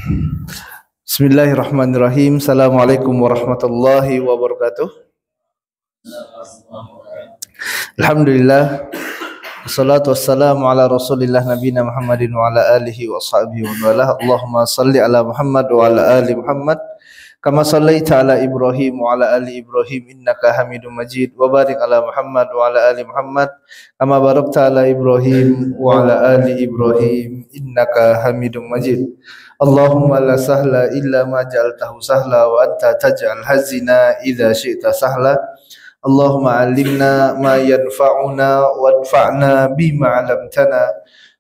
Bismillahirrahmanirrahim. Assalamualaikum warahmatullahi wabarakatuh. Alhamdulillah. Wassalatu wassalamu ala rasulillah nabina Muhammadin wa ala alihi wa sahbihi wa wala. Allahumma salli ala Muhammad wa ala ali Muhammad kama sallaita ala Ibrahim wa ala ali Ibrahim innaka Hamidum Majid. Wa barik ala Muhammad wa ala ali Muhammad kama barakta ala Ibrahim wa ala ali Ibrahim innaka Hamidum Majid. Allahumma la sahla illa ma ja'altahu sahla wa anta taj'al hazina idza syi'ta sahla. Allahumma 'allimna ma yanfa'una wanfa'na bima 'allamtana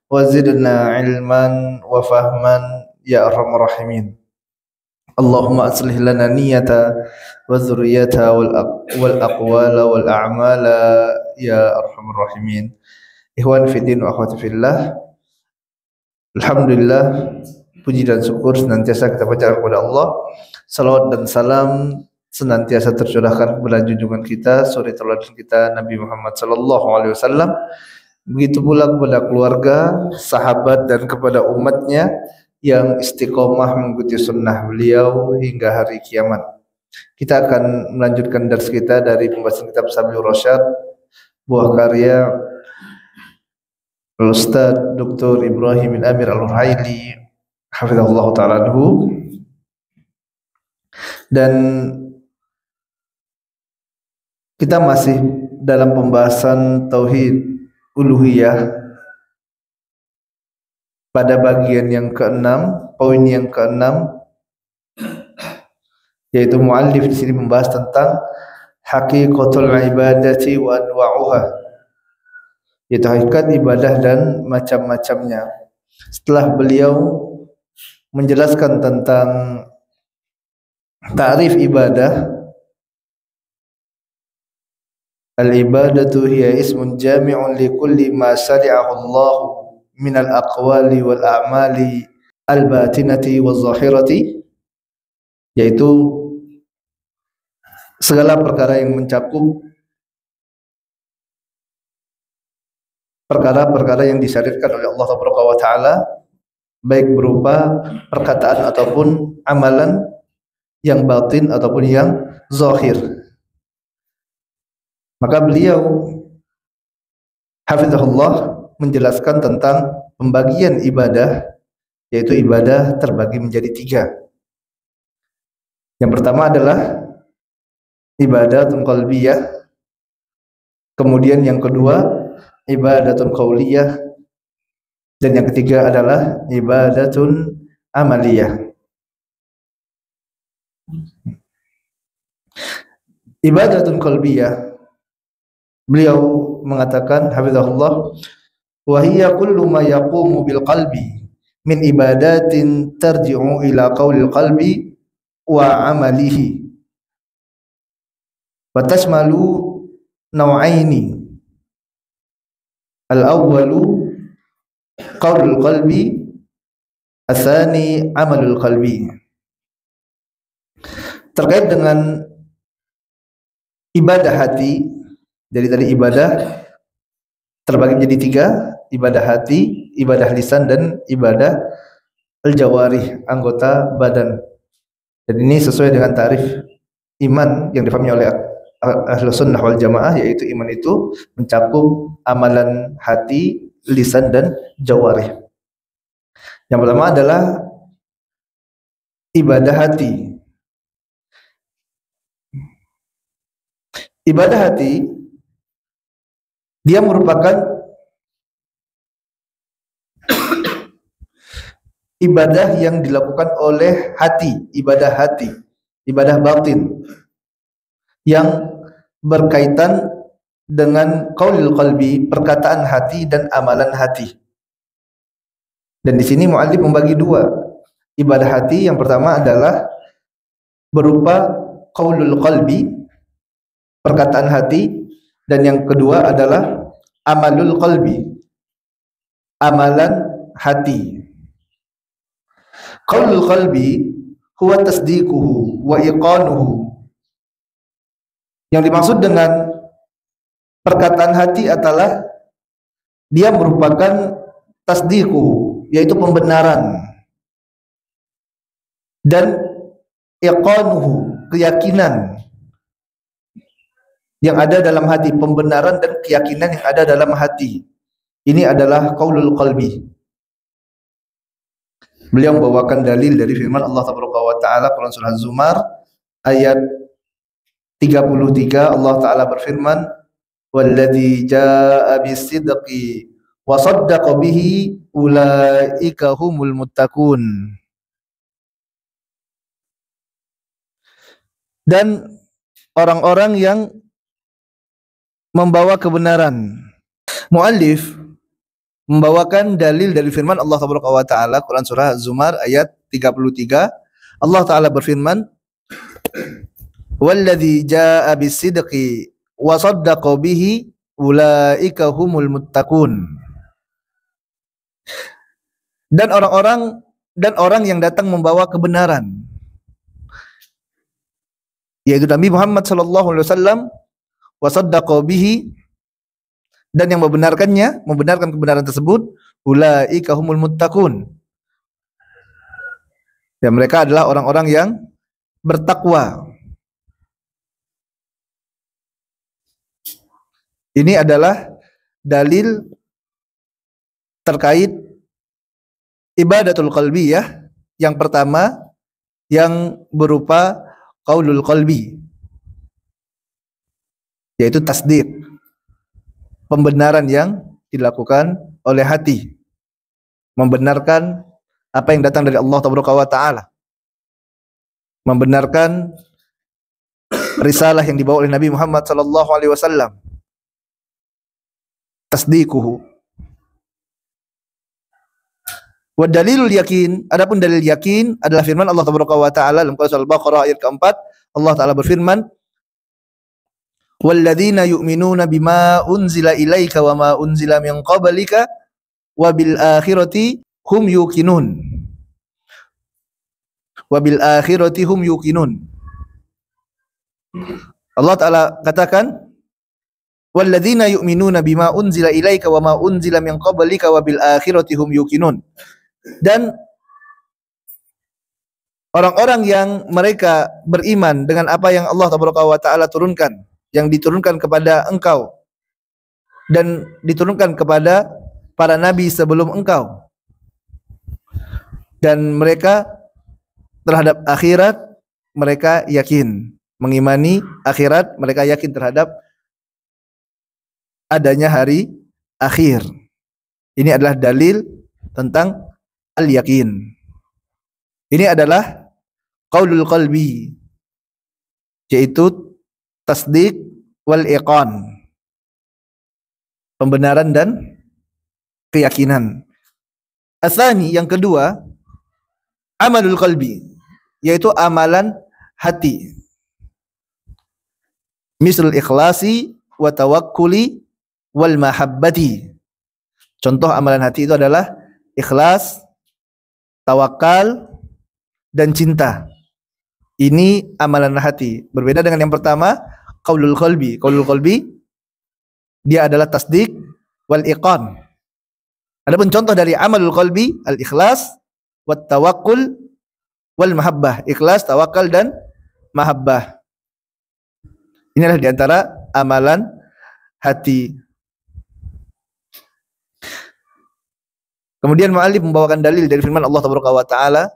wa zidna 'ilman wa fahman ya arhamar rahimin. Allahumma aslih lana niyyata wa dzurriyyata wal aqwala wal a'mala ya arhamar rahimin. Ikhwan fiddin wa akhwati fillah. Alhamdulillah, puji dan syukur senantiasa kita panjatkan kepada Allah. Salawat dan salam senantiasa tercurahkan kepada junjungan kita, suri tauladan kita Nabi Muhammad sallallahu alaihi wasallam. Begitu pula kepada keluarga, sahabat dan kepada umatnya yang istiqomah mengikuti sunnah beliau hingga hari kiamat. Kita akan melanjutkan dars kita dari pembahasan kitab Sabilur Rasyad, buah karya Ustaz Dr. Ibrahim bin Amir Al-Ruhaili hafizahullah ta'ala anhu. Dan kita masih dalam pembahasan tauhid uluhiyah pada bagian yang keenam, poin yang keenam, yaitu muallif di sini membahas tentang haqiqatul ibadati wa anwa'uha, yaitu hakikat ibadah dan macam-macamnya. Setelah beliau menjelaskan tentang ta'rif ibadah, al-ibadatu hiya ismun jami'un li kulli ma syari'ahu Allah min al-aqwali wal a'mali al-batinati wal zahirati, yaitu segala perkara yang mencakup perkara-perkara yang disyariatkan oleh Allah Taala, baik berupa perkataan ataupun amalan yang batin ataupun yang zahir. Maka beliau hafizahullah menjelaskan tentang pembagian ibadah, yaitu ibadah terbagi menjadi tiga. Yang pertama adalah ibadatun qalbiyah, kemudian yang kedua ibadatun qauliyah, dan yang ketiga adalah ibadatun amaliyah. Ibadatun qalbiyah, beliau mengatakan hafizahullah, wa hiya kullu ma yaqumu bil qalbi min ibadatin tarji'u ila qaulil qalbi wa amalihi wa tashmalu naw'aini. Al-awwalu qaulul qalbi, ats-tsani amalul qalbi. Terkait dengan ibadah hati, jadi tadi ibadah terbagi menjadi tiga: ibadah hati, ibadah lisan, dan ibadah al-jawarih, anggota badan. Dan ini sesuai dengan tarif iman yang difahami oleh Ahlus Sunnah wal Jamaah, yaitu iman itu mencakup amalan hati, lisan, dan jawarih. Yang pertama adalah ibadah hati. Ibadah hati, dia merupakan ibadah yang dilakukan oleh hati, ibadah hati, ibadah batin yang berkaitan dengan qaulul qalbi, perkataan hati dan amalan hati. Dan di sini muallif membagi dua. Ibadah hati yang pertama adalah berupa qaulul qalbi, perkataan hati, dan yang kedua adalah amalul qalbi, amalan hati. Qaulul qalbi huwa tasdiquhu wa iqanuhu. Yang dimaksud dengan perkataan hati adalah dia merupakan tasdiquhu, yaitu pembenaran. dan iqanuhu, keyakinan yang ada dalam hati, pembenaran dan keyakinan yang ada dalam hati. Ini adalah qaulul qalbi. Beliau membawakan dalil dari firman Allah Taala Quran surah Az-Zumar ayat 33. Allah Taala berfirman, "Walladzi jaa'a bis-sidqi wa saddaqa bihi ulaika humul muttaqun." Dan orang-orang yang membawa kebenaran. Muallif membawakan dalil dari firman Allah Taala Quran surah Az-Zumar ayat 33. Allah Taala berfirman, "Walladzi jaa'a bis-sidqi wa saddaqa bihi ulaika humul muttaqun." Dan orang yang datang membawa kebenaran, yaitu Nabi Muhammad sallallahu alaihi wasallam, wa saddaqa bihi, dan yang membenarkan kebenaran tersebut, ulaika humul muttaqun. Dan mereka adalah orang-orang yang bertakwa. Ini adalah dalil terkait ibadatul qalbiyah yang pertama, yang berupa qaulul qalbi, yaitu tasdiq, pembenaran yang dilakukan oleh hati, membenarkan apa yang datang dari Allah Taala, membenarkan risalah yang dibawa oleh Nabi Muhammad sallallahu alaihi wasallam, tasdiquhu. Wa dalilul yakin, adapun dalil yakin adalah firman Allah Taala dalam surah Al-Baqarah ayat keempat. Allah Taala berfirman, "Walladzina yu'minuna bima unzila ilaika wa ma unzila min qablika wa bil akhirati hum yuqinun." Wa bil akhirati hum yuqinun. Allah Taala katakan, "Walladzina yu'minuna bima unzila ilaika wa ma unzila min qablika wa bil akhirati hum yuqinun." Dan orang-orang yang mereka beriman dengan apa yang Allah Taala turunkan, yang diturunkan kepada engkau dan diturunkan kepada para nabi sebelum engkau, dan mereka terhadap akhirat mereka yakin, mengimani akhirat, mereka yakin terhadap adanya hari akhir. Ini adalah dalil tentang al-yakin. Ini adalah qaulul qalbi, yaitu tasdiq wal iqan, pembenaran dan keyakinan. Asani, yang kedua, amalul qalbi, yaitu amalan hati. Misal ikhlasi wa tawakkuli wal mahabbati. Contoh amalan hati itu adalah ikhlas, tawakal, dan cinta. Ini amalan hati. Berbeda dengan yang pertama, qaulul qalbi. Qaulul qalbi dia adalah tasdik wal iqan. Adapun contoh dari amalul qalbi, al-ikhlas, wat tawakkul, wal mahabbah. Ikhlas, tawakal, dan mahabbah. Inilah diantara amalan hati. Kemudian mu'allif membawakan dalil dari firman Allah Taala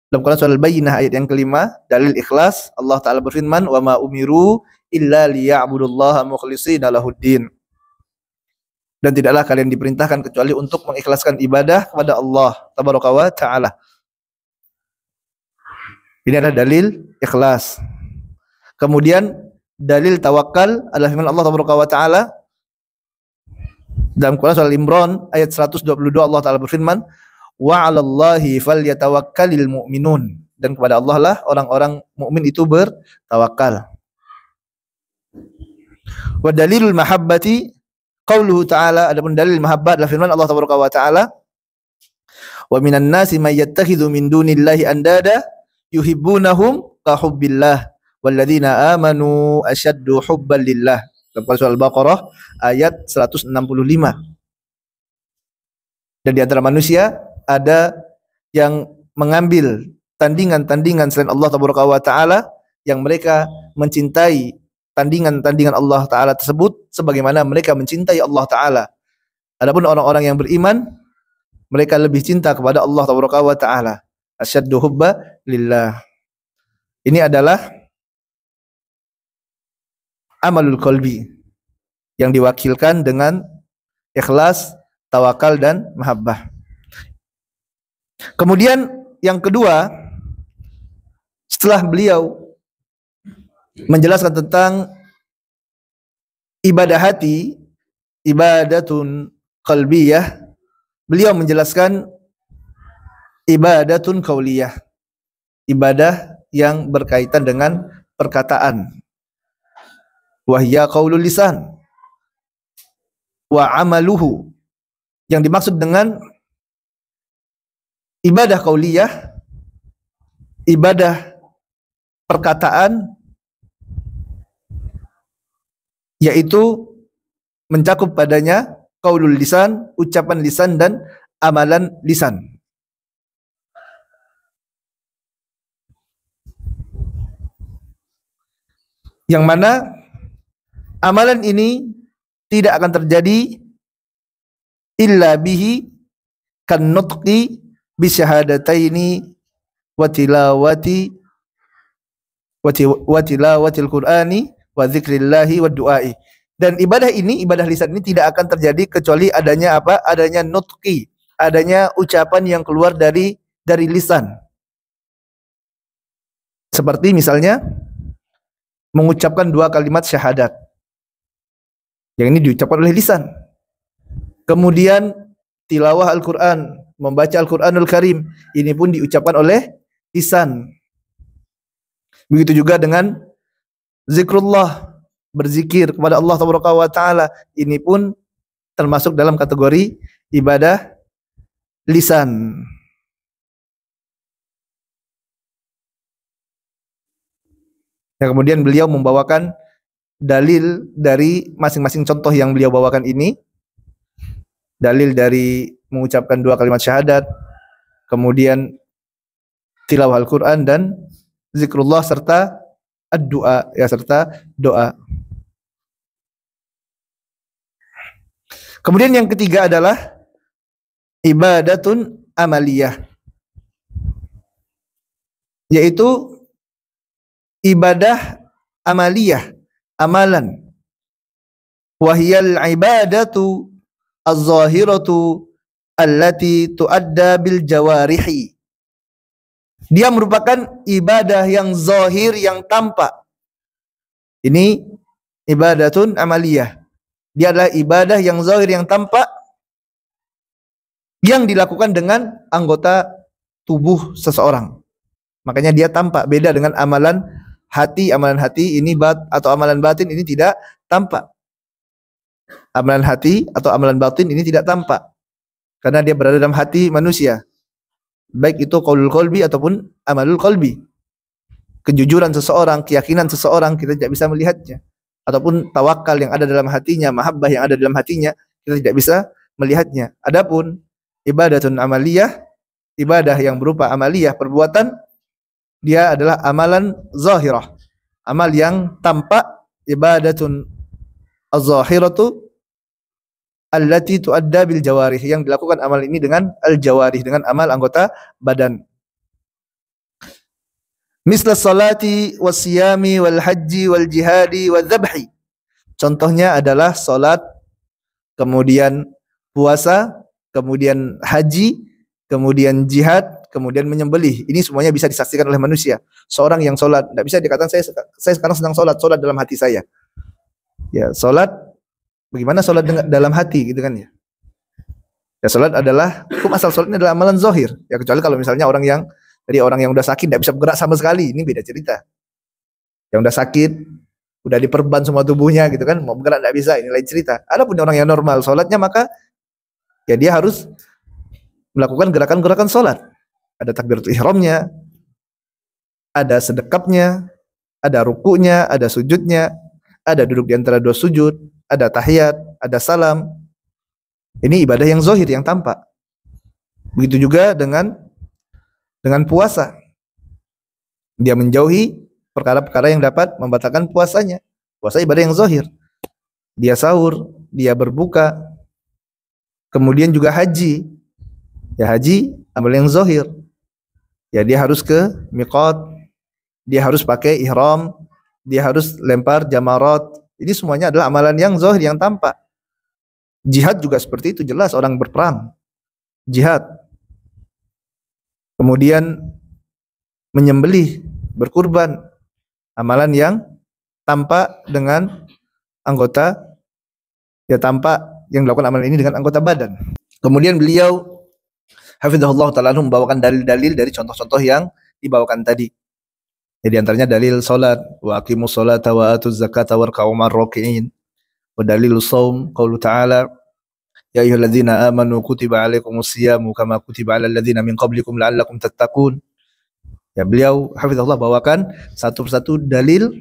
dalam Quran surah Al-Bayyinah ayat yang kelima, dalil ikhlas. Allah Taala berfirman, "Wa ma umiru illa liya'budullaha mukhlishina lahuddin." Dan tidaklah kalian diperintahkan kecuali untuk mengikhlaskan ibadah kepada Allah Taala. Ini adalah dalil ikhlas. Kemudian dalil tawakal adalah firman Allah Taala dalam Quran surah Al-Imran ayat 122. Allah Taala berfirman, "Wa 'alallahi falyatawakkalul mu'minun." Dan kepada Allah lah orang-orang mukmin itu bertawakal. Wa dalilul mahabbati qauluhu ta'ala, adapun dalil mahabbah adalah firman Allah Taala, "Wa minan nasi may yattakhidhu min dunillahi andada yuhibbunahum ka hubbillah walladzina amanu asyaddu hubban lillah." Dalam surah Al-Baqarah ayat 165. Dan di antara manusia ada yang mengambil tandingan-tandingan selain Allah Taala yang mereka mencintai tandingan-tandingan Allah Ta'ala tersebut sebagaimana mereka mencintai Allah Ta'ala. Adapun orang-orang yang beriman, mereka lebih cinta kepada Allah Ta'ala. Asyaddu hubba lillah. Ini adalah amalul qalbi yang diwakilkan dengan ikhlas, tawakal, dan mahabbah. Kemudian yang kedua, setelah beliau menjelaskan tentang ibadah hati, ibadatun qalbiyah, beliau menjelaskan ibadatun qauliyah, ibadah yang berkaitan dengan perkataan. Wahya qaulul lisan wa amaluhu. Yang dimaksud dengan ibadah qauliyah, ibadah perkataan, yaitu mencakup padanya qaulul lisan, ucapan lisan, dan amalan lisan. Yang mana amalan ini tidak akan terjadi illa bihi kan nutqi bi syahadataini wa tilawatil qur'ani wa dzikrillahi wa du'ai. Dan ibadah ini, ibadah lisan ini tidak akan terjadi kecuali adanya apa? Adanya nutqi, adanya ucapan yang keluar dari lisan. Seperti misalnya mengucapkan 2 kalimat syahadat. Yang ini diucapkan oleh lisan. Kemudian tilawah Al-Qur'an, membaca Al-Qur'anul Karim, ini pun diucapkan oleh lisan. Begitu juga dengan zikrullah, berzikir kepada Allah Taala, ini pun termasuk dalam kategori ibadah lisan. Dan kemudian beliau membawakan dalil dari masing-masing contoh yang beliau bawakan ini. Dalil dari mengucapkan 2 kalimat syahadat, kemudian tilawah Al-Quran, dan zikrullah, serta ad-du'a, ya, serta doa. Kemudian yang ketiga adalah ibadatun amaliyah, yaitu ibadah amaliyah, amalan. Wahyal ibadatu az-zahiratu allati tuadda bil jawarihi. Dia merupakan ibadah yang zahir, yang tampak. Ini ibadatun amaliyah. Dia adalah ibadah yang zahir, yang tampak, yang dilakukan dengan anggota tubuh seseorang. Makanya dia tampak, beda dengan amalan hati. Amalan hati ini atau amalan batin ini tidak tampak. Amalan hati atau amalan batin ini tidak tampak karena dia berada dalam hati manusia. Baik itu qaulul qalbi ataupun amalul qalbi. Kejujuran seseorang, keyakinan seseorang kita tidak bisa melihatnya. Ataupun tawakal yang ada dalam hatinya, mahabbah yang ada dalam hatinya, kita tidak bisa melihatnya. Adapun ibadatun amaliyah, ibadah yang berupa amaliyah, perbuatan, dia adalah amalan zahirah, amal yang tampak. Ibadatun az-zahiratu allati tuadda bil jawarih, yang dilakukan amal ini dengan al-jawarih, dengan amal anggota badan. Misla salati was-siyami wal haji wal jihadi wal dzabhi. Contohnya adalah salat, kemudian puasa, kemudian haji, kemudian jihad, kemudian menyembelih. Ini semuanya bisa disaksikan oleh manusia. Seorang yang salat, tidak bisa dikatakan saya sekarang sedang salat dalam hati saya. Ya, salat, bagaimana salat dalam hati gitu kan ya? Ya, salat adalah, hukum asal salat ini adalah amalan zahir. Ya, kecuali kalau misalnya orang yang udah sakit tidak bisa bergerak sama sekali, ini beda cerita. Yang udah sakit, udah diperban semua tubuhnya gitu kan, mau bergerak tidak bisa, ini lain cerita. Adapun orang yang normal salatnya, maka ya dia harus melakukan gerakan-gerakan salat. Ada takbiratul ihramnya, ada sedekapnya, ada rukunya, ada sujudnya, ada duduk di antara 2 sujud, ada tahiyat, ada salam. Ini ibadah yang zahir, yang tampak. Begitu juga dengan puasa. Dia menjauhi perkara-perkara yang dapat membatalkan puasanya. Puasa ibadah yang zahir. Dia sahur, dia berbuka, kemudian juga haji. Ya haji amal yang zahir. Ya dia harus ke miqat, dia harus pakai ihram, dia harus lempar jamarat. Ini semuanya adalah amalan yang zahir, yang tampak. Jihad juga seperti itu, jelas orang berperang. Jihad. Kemudian menyembelih, berkurban, amalan yang tampak dengan anggota, ya tampak yang dilakukan amalan ini dengan anggota badan. Kemudian beliau hafizahullah ta'ala membawakan dalil-dalil dari contoh-contoh yang dibawakan tadi. Jadi antaranya dalil salat, wa aqimus salata wa atuz zakata warka'u ma'ar raki'in. Wa dalilus shaum qaulu ta'ala ya ayyuhalladzina amanu kutiba 'alaikumus syiyamu kama kutiba 'alal ladzina min qablikum la'allakum tattaqun. Ya, beliau hafizahullah bawakan satu persatu dalil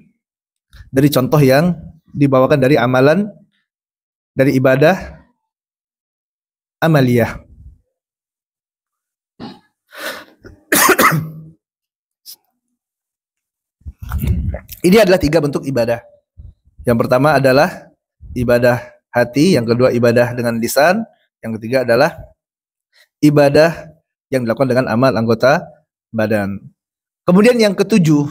dari contoh yang dibawakan dari amalan, dari ibadah amaliyah. Ini adalah 3 bentuk ibadah. Yang pertama adalah ibadah hati, yang kedua ibadah dengan lisan, yang ketiga adalah ibadah yang dilakukan dengan amal anggota badan. Kemudian yang ketujuh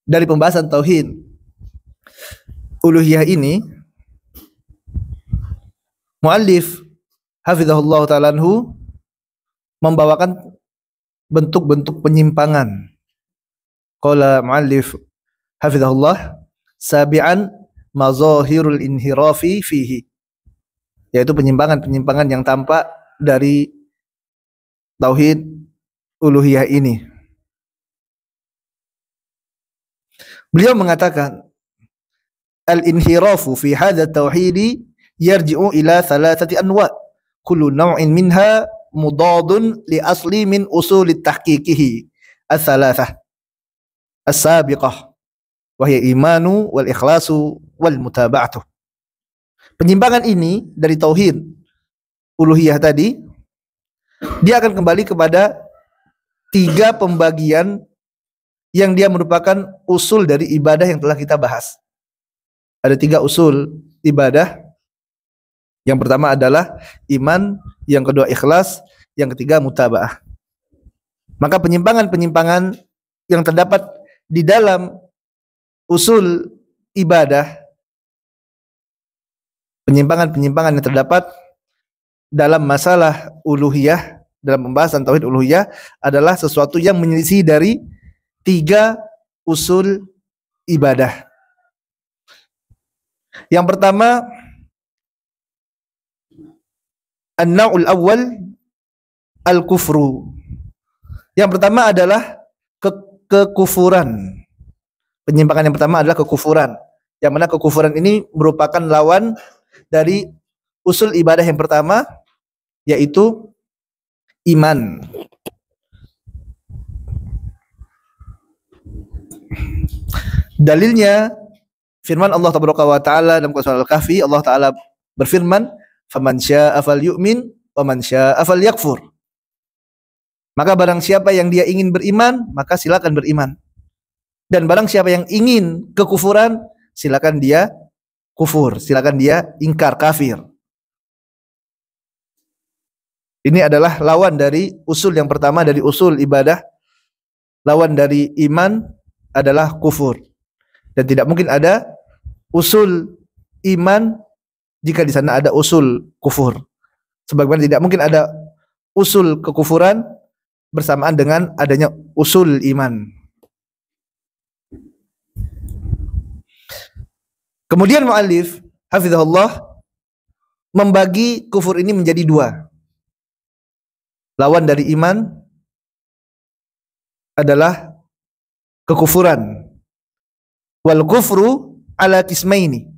dari pembahasan tauhid uluhiyah ini, muallif hafizahullah ta'ala anhu membawakan bentuk-bentuk penyimpangan. Qala muallif hafizahullah sabi'an mazahirul inhirafi fihi, yaitu penyimpangan-penyimpangan yang tampak dari tauhid uluhiyah ini. Beliau mengatakan al-inhirafu fi hadha tauhidi yarji'u ila thalathati anwa' kullu naw'in minha mudadun li asli min usulit tahqiqihi ats-thalathah as-sabiqah wa hiya imanu wal ikhlasu wal mutaba'atuh. Penyimpangan ini dari tauhid uluhiyah tadi, dia akan kembali kepada 3 pembagian yang dia merupakan usul dari ibadah yang telah kita bahas. Ada 3 usul ibadah. Yang pertama adalah iman, yang kedua ikhlas, yang ketiga mutaba'ah. Maka penyimpangan-penyimpangan yang terdapat di dalam usul ibadah, penyimpangan-penyimpangan yang terdapat dalam masalah uluhiyah, dalam pembahasan tauhid uluhiyah adalah sesuatu yang menyelisih dari 3 usul ibadah. Yang pertama, an-naw'ul awwal al-kufru. Yang pertama adalah kekufuran. Penyimpangan yang pertama adalah kekufuran. Yang mana kekufuran ini merupakan lawan dari usul ibadah yang pertama, yaitu iman. Dalilnya firman Allah Taala dalam surah Al-Kahfi, Allah Taala berfirman, "Faman syaa'a falyu'min wa man syaa'a falyakfur." Maka barang siapa yang dia ingin beriman, maka silakan beriman. Dan barang siapa yang ingin kekufuran, silakan dia kufur, silakan dia ingkar, kafir. Ini adalah lawan dari usul yang pertama dari usul ibadah. Lawan dari iman adalah kufur. Dan tidak mungkin ada usul iman jika di sana ada usul kufur. Sebagaimana tidak mungkin ada usul kekufuran bersamaan dengan adanya usul iman. Kemudian muallif hafizahullah membagi kufur ini menjadi 2. Lawan dari iman adalah kekufuran. Wal kufru ala qismaini.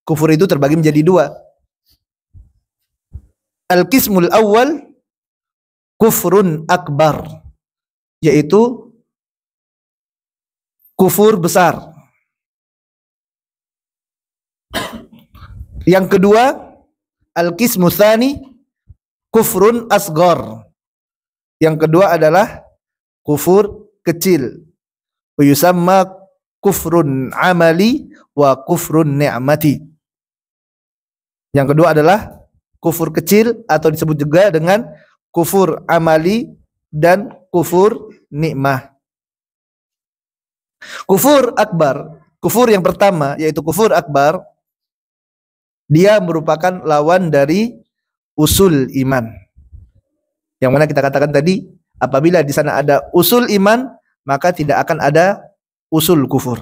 Kufur itu terbagi menjadi 2. Al-qismul awwal kufrun akbar, yaitu kufur besar. Yang kedua, al-qismu tsani kufrun asghar. Yang kedua adalah kufur kecil. Wa yusamma kufrun amali wa kufrun ni'mati. Yang kedua adalah kufur kecil atau disebut juga dengan kufur amali dan kufur nikmah. Kufur akbar, kufur yang pertama yaitu kufur akbar, dia merupakan lawan dari usul iman. Yang mana kita katakan tadi, apabila di sana ada usul iman, maka tidak akan ada usul kufur.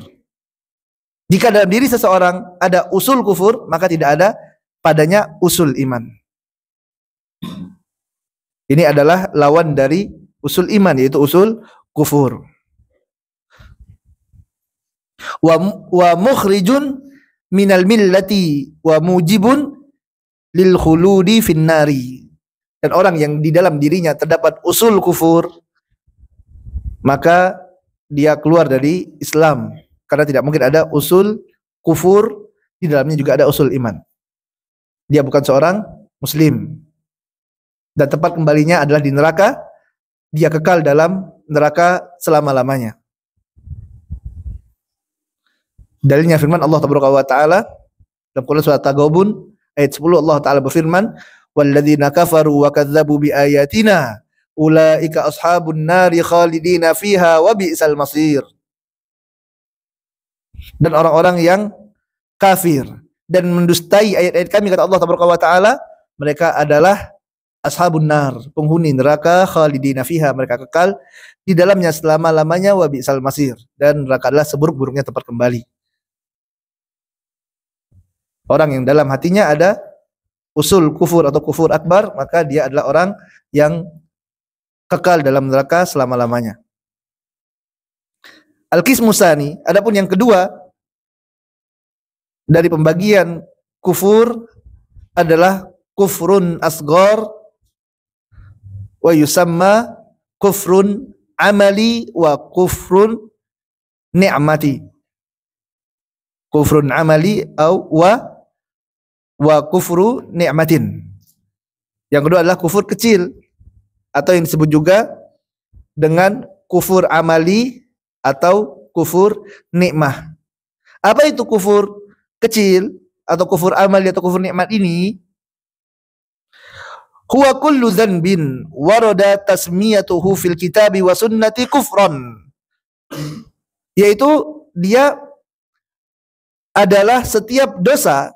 Jika dalam diri seseorang ada usul kufur, maka tidak ada padanya usul iman. Ini adalah lawan dari usul iman, yaitu usul kufur. Wa mukhrijun minal millati wa mujibun lil khuludi finnari. Dan orang yang di dalam dirinya terdapat usul kufur, maka dia keluar dari Islam, karena tidak mungkin ada usul kufur di dalamnya juga ada usul iman. Dia bukan seorang muslim, dan tempat kembalinya adalah di neraka. Dia kekal dalam neraka selama-lamanya. Dalilnya firman Allah Taala dalam Quran surat Taghabun ayat 10, Allah Taala berfirman, walladzina kafaru wa kadzdzabu biayatina ulaika ashabun nari khalidina fiha wa bi'sal masir. Dan orang-orang yang kafir dan mendustai ayat-ayat kami, kata Allah Taala, mereka adalah ashabun nar, penghuni neraka, khalidina fiha, mereka kekal di dalamnya selama-lamanya, wa bi'sal masir, dan neraka adalah seburuk-buruknya tempat kembali. Orang yang dalam hatinya ada usul kufur atau kufur akbar, maka dia adalah orang yang kekal dalam neraka selama-lamanya. Al-qismu tsani, adapun yang kedua dari pembagian kufur adalah kufrun asghar wa yusamma kufrun amali wa kufrun ni'mati. Kufrun amali wa kufru ni'matin. Yang kedua adalah kufur kecil atau yang disebut juga dengan kufur amali atau kufur nikmah. Apa itu kufur kecil atau kufur amali atau kufur nikmat ini? Huwa kullu dzanbin warada tasmiyatuhu fil kitabi wa sunnati kufran. Yaitu dia adalah setiap dosa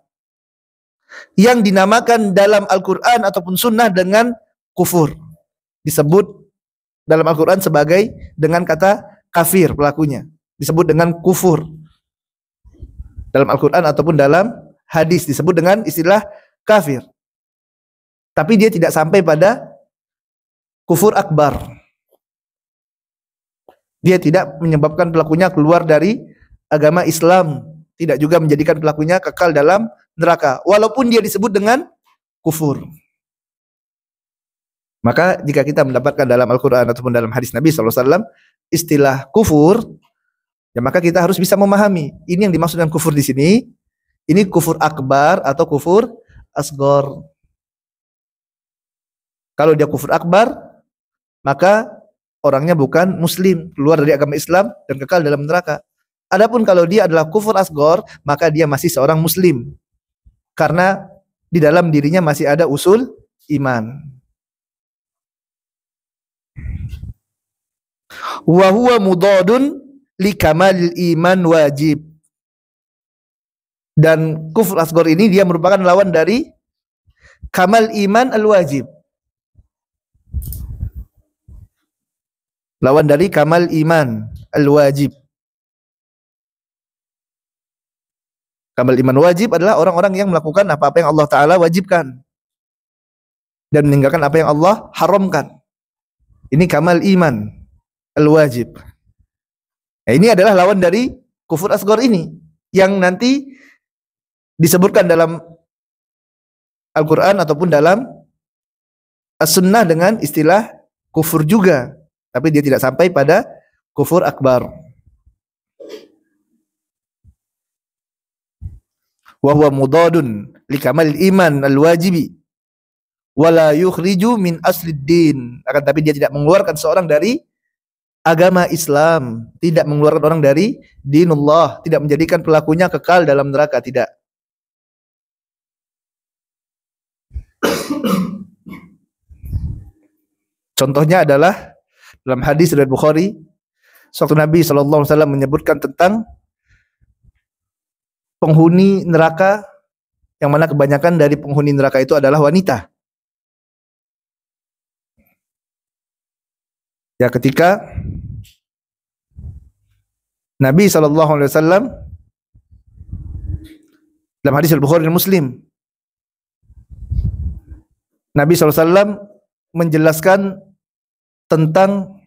yang dinamakan dalam Al-Quran ataupun Sunnah dengan kufur. Disebut dalam Al-Quran sebagai dengan kata kafir pelakunya. Disebut dengan kufur. Dalam Al-Quran ataupun dalam hadis disebut dengan istilah kafir. Tapi dia tidak sampai pada kufur akbar. Dia tidak menyebabkan pelakunya keluar dari agama Islam. Tidak juga menjadikan pelakunya kekal dalam neraka, walaupun dia disebut dengan kufur. Maka jika kita mendapatkan dalam Al-Quran ataupun dalam hadis Nabi SAW istilah kufur, ya maka kita harus bisa memahami ini yang dimaksud dengan kufur di sini. Ini kufur akbar atau kufur asghar. Kalau dia kufur akbar, maka orangnya bukan muslim, keluar dari agama Islam dan kekal dalam neraka. Adapun kalau dia adalah kufur asghar, maka dia masih seorang muslim, karena di dalam dirinya masih ada usul iman. Wa huwa mudadun li kamalil iman wajib. Dan kufur asghar ini dia merupakan lawan dari kamal iman al-wajib. Lawan dari kamal iman al-wajib. Kamal iman wajib adalah orang-orang yang melakukan apa-apa yang Allah Ta'ala wajibkan dan meninggalkan apa yang Allah haramkan. Ini kamal iman al-wajib. Nah, ini adalah lawan dari kufur asghar ini, yang nanti disebutkan dalam Al-Quran ataupun dalam As-Sunnah dengan istilah kufur juga, tapi dia tidak sampai pada kufur akbar. Wa huwa mudadun li kamalil iman al-wajibi wala yukhriju min aslid din. Akan tapi dia tidak mengeluarkan seorang dari agama Islam, tidak mengeluarkan orang dari dinullah, tidak menjadikan pelakunya kekal dalam neraka, tidak. Contohnya adalah dalam hadis riwayat Bukhari, suatu Nabi SAW menyebutkan tentang penghuni neraka, yang mana kebanyakan dari penghuni neraka itu adalah wanita. Ya, ketika Nabi SAW dalam hadis Al-Bukhari dan Muslim, Nabi SAW menjelaskan tentang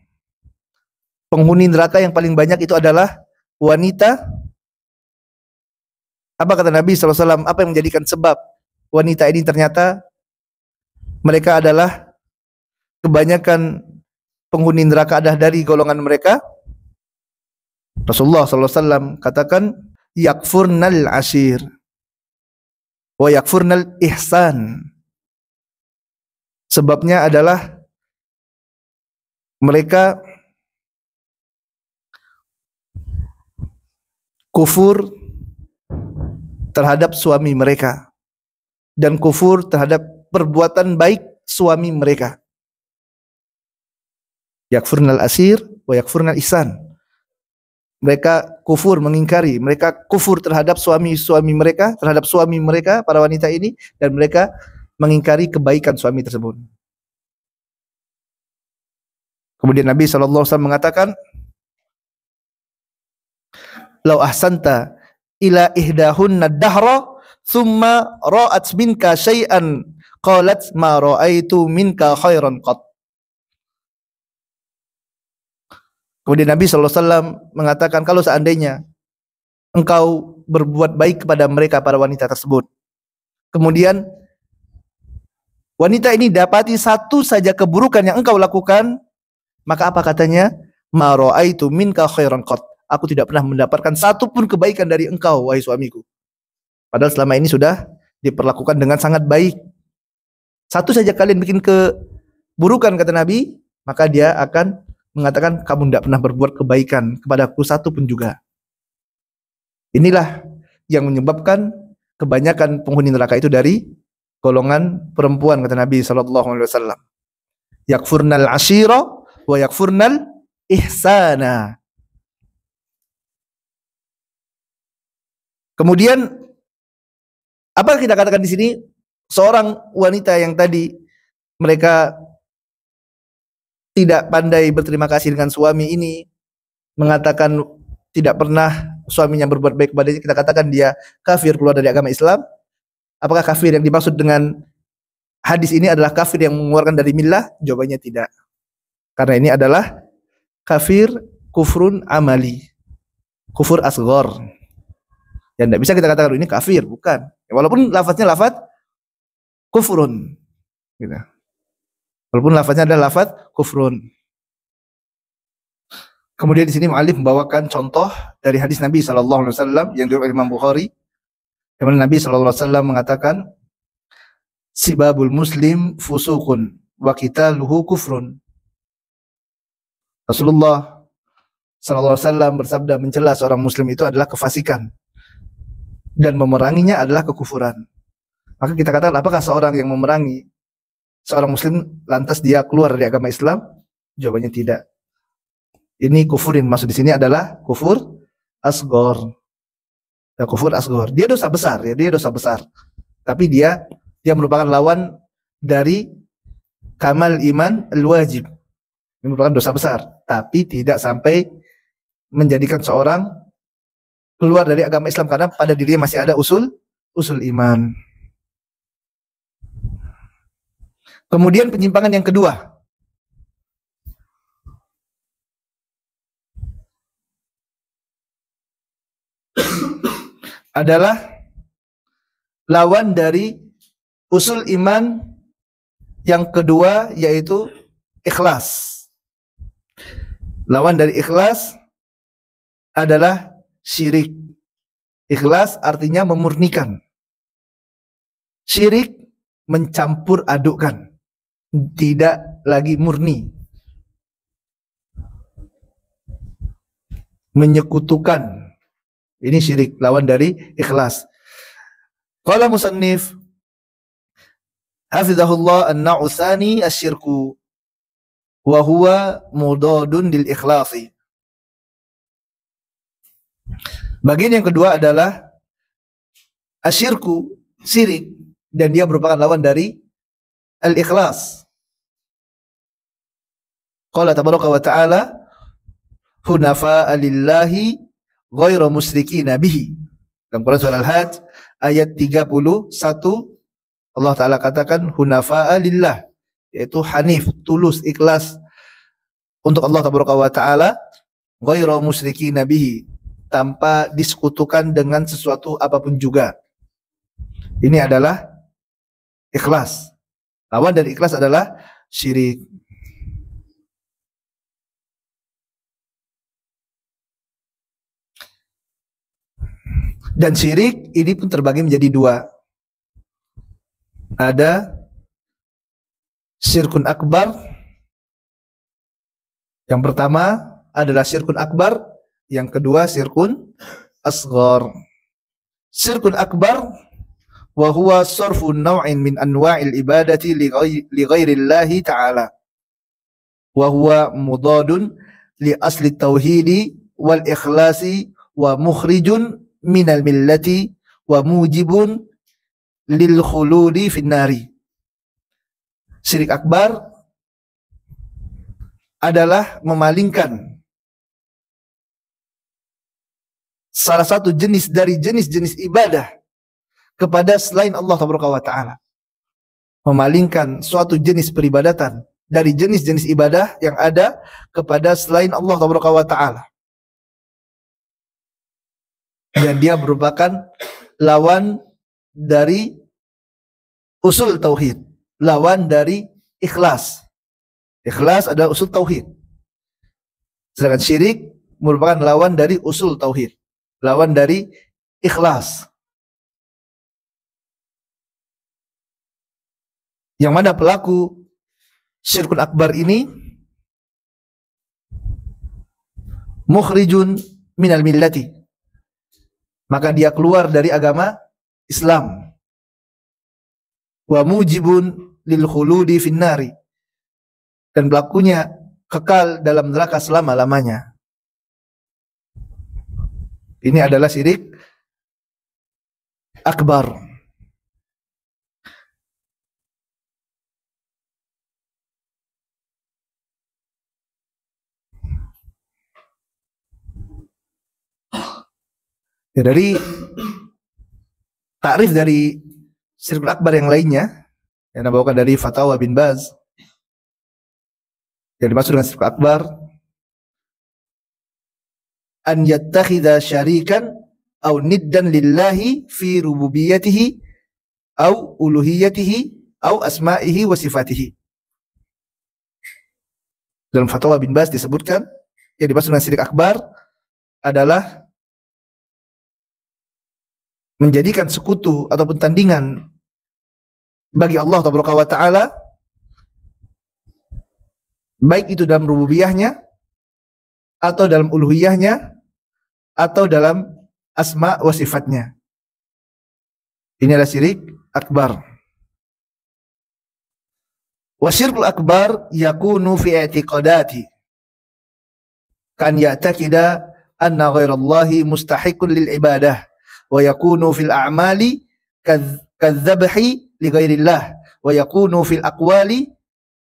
penghuni neraka yang paling banyak itu adalah wanita. Apa kata Nabi SAW? Apa yang menjadikan sebab wanita ini ternyata mereka adalah kebanyakan penghuni neraka adalah dari golongan mereka? Rasulullah SAW katakan, yakfurnal ashir wa yakfurnal ihsan. Sebabnya adalah mereka kufur terhadap suami mereka dan kufur terhadap perbuatan baik suami mereka. Yakfurnal asir wa yakfurnal ihsan. Mereka kufur, mengingkari, mereka kufur terhadap suami-suami mereka, terhadap suami mereka, para wanita ini, dan mereka mengingkari kebaikan suami tersebut. Kemudian Nabi SAW mengatakan, "Lau ahsanta ila ihdahunna dahra, thumma ra'at minka syai'an, qalat ma ra'aitu minka khairan qat." Kemudian Nabi SAW mengatakan, kalau seandainya engkau berbuat baik kepada mereka, para wanita tersebut, kemudian wanita ini dapati satu saja keburukan yang engkau lakukan, maka apa katanya? Ma ra'aitu minka khairan qat. Aku tidak pernah mendapatkan satu pun kebaikan dari engkau, wahai suamiku. Padahal selama ini sudah diperlakukan dengan sangat baik. Satu saja kalian bikin keburukan, kata Nabi, maka dia akan mengatakan, kamu tidak pernah berbuat kebaikan kepadaku satu pun juga. Inilah yang menyebabkan kebanyakan penghuni neraka itu dari golongan perempuan, kata Nabi SAW. Yakfurnal ashira wa yakfurnal ihsana. Kemudian apa kita katakan di sini? Seorang wanita yang tadi mereka tidak pandai berterima kasih dengan suami ini, mengatakan tidak pernah suaminya berbuat baik kepadanya, kita katakan dia kafir, keluar dari agama Islam. Apakah kafir yang dimaksud dengan hadis ini adalah kafir yang mengeluarkan dari millah? Jawabannya tidak. Karena ini adalah kafir kufrun amali, kufur asghar. Dan tidak bisa kita katakan ini kafir, bukan. Walaupun lafaznya lafaz kufrun, gitu. Walaupun lafaznya adalah lafaz kufrun. Kemudian di sini mu'allif membawakan contoh dari hadis Nabi SAW yang diriwayatkan Imam Bukhari, di mana Nabi SAW mengatakan, sibabul muslim fusukun wa qitaluhu kufrun. Rasulullah SAW bersabda, mencela seorang muslim itu adalah kefasikan dan memeranginya adalah kekufuran. Maka kita katakan, apakah seorang yang memerangi seorang muslim lantas dia keluar dari agama Islam? Jawabannya tidak. Ini kufur yang maksud di sini adalah kufur asghar. Ya, kufur asghar. Dia dosa besar, ya, dia dosa besar. Tapi dia merupakan lawan dari kamal iman al-wajib. Ini merupakan dosa besar, tapi tidak sampai menjadikan seorang keluar dari agama Islam karena pada dirinya masih ada usul iman. Kemudian penyimpangan yang kedua adalah lawan dari usul iman yang kedua, yaitu ikhlas. Lawan dari ikhlas adalah syirik. Ikhlas artinya memurnikan. Syirik mencampur adukkan, tidak lagi murni. menyekutukan. Ini syirik, lawan dari ikhlas. Qala musannif hafizahullah an-naw'u tsani asyirku wa huwa mudadun lil ikhlasi. Bagian yang kedua adalah asyirku, syirik, dan dia merupakan lawan dari al-ikhlas. Qala tabaraka wa ta'ala hunafa'a lillahi ghairu musyrikina bihi. Dalam Quran surah Al-Hajj ayat 31 Allah Ta'ala katakan hunafa'a lillah, yaitu hanif, tulus, ikhlas untuk Allah Tabaraka wa Ta'ala, ghairu musyrikina bihi, tanpa disekutukan dengan sesuatu apapun juga. Ini adalah ikhlas. Lawan dari ikhlas adalah syirik. Dan syirik ini pun terbagi menjadi dua. Ada syirkun akbar. Yang pertama adalah syirkun akbar, yang kedua syirkun asghar. Syirkun akbar wa huwa sarfu naw'in min anwa'il ibadati li ghairillahi ta'ala. Wa huwa mudadun li asli tauhidi wal ikhlasi wa mukhrijun minal millati wa mujibun lil khuludi finnari. Syirik akbar adalah memalingkan salah satu jenis dari jenis-jenis ibadah kepada selain Allah Taala. Memalingkan suatu jenis peribadatan dari jenis-jenis ibadah yang ada kepada selain Allah Taala. Dan dia merupakan lawan dari usul tauhid, lawan dari ikhlas. Ikhlas adalah usul tauhid. Sedangkan syirik merupakan lawan dari usul tauhid, lawan dari ikhlas. Yang mana pelaku syirkun akbar ini mukhrijun minal millati, maka dia keluar dari agama Islam. Wa mujibun lil khuludi finnari, dan pelakunya kekal dalam neraka selama-lamanya. Ini adalah syirik akbar. Ya, dari takrif dari syirkul akbar yang lainnya yang dibawakan dari Fatwa bin Baz, yang dimaksud dengan syirkul akbar an yattakhidha syarikan aw niddan lillahi fi rububiyatihi aw uluhiyatihi aw asma'ihi wa sifatihi. Dalam Fatwa bin Baz disebutkan yang dimaksud dengan syirik akbar adalah menjadikan sekutu ataupun tandingan bagi Allah Taala, baik itu dalam rububiyahnya atau dalam uluhiyahnya atau dalam asma wa sifatnya. Ini adalah syirik akbar. Wa syirkul akbar yakunu fi i'tiqadati kan ya'taqida anna ghairallahi mustahiqun lil ibadah wa yakunu fil a'mali kadzabhi li ghairillah wa yakunu fil aqwali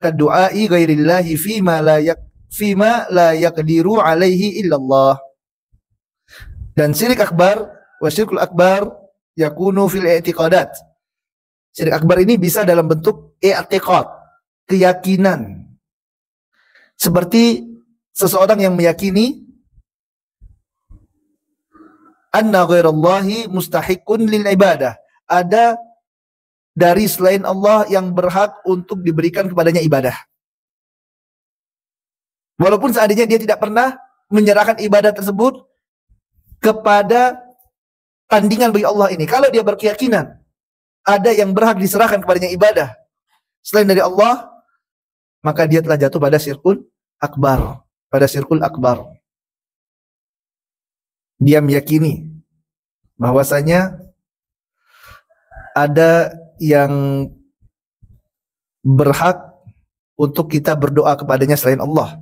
kaddu'ai ghairillahi fima la yaqdiru alaihi illallah. Dan syirik akbar wa syirkul akbar yakunu fil i'tiqadat. Syirik akbar ini bisa dalam bentuk i'tiqad, keyakinan. Seperti seseorang yang meyakini anna ghairallahi mustahiqun lil ibadah, ada dari selain Allah yang berhak untuk diberikan kepadanya ibadah. Walaupun seandainya dia tidak pernah menyerahkan ibadah tersebut kepada tandingan bagi Allah ini. Kalau dia berkeyakinan ada yang berhak diserahkan kepadanya ibadah selain dari Allah, maka dia telah jatuh pada syirkul akbar, pada syirkul akbar. dia meyakini bahwasanya ada yang berhak untuk kita berdoa kepadanya selain Allah.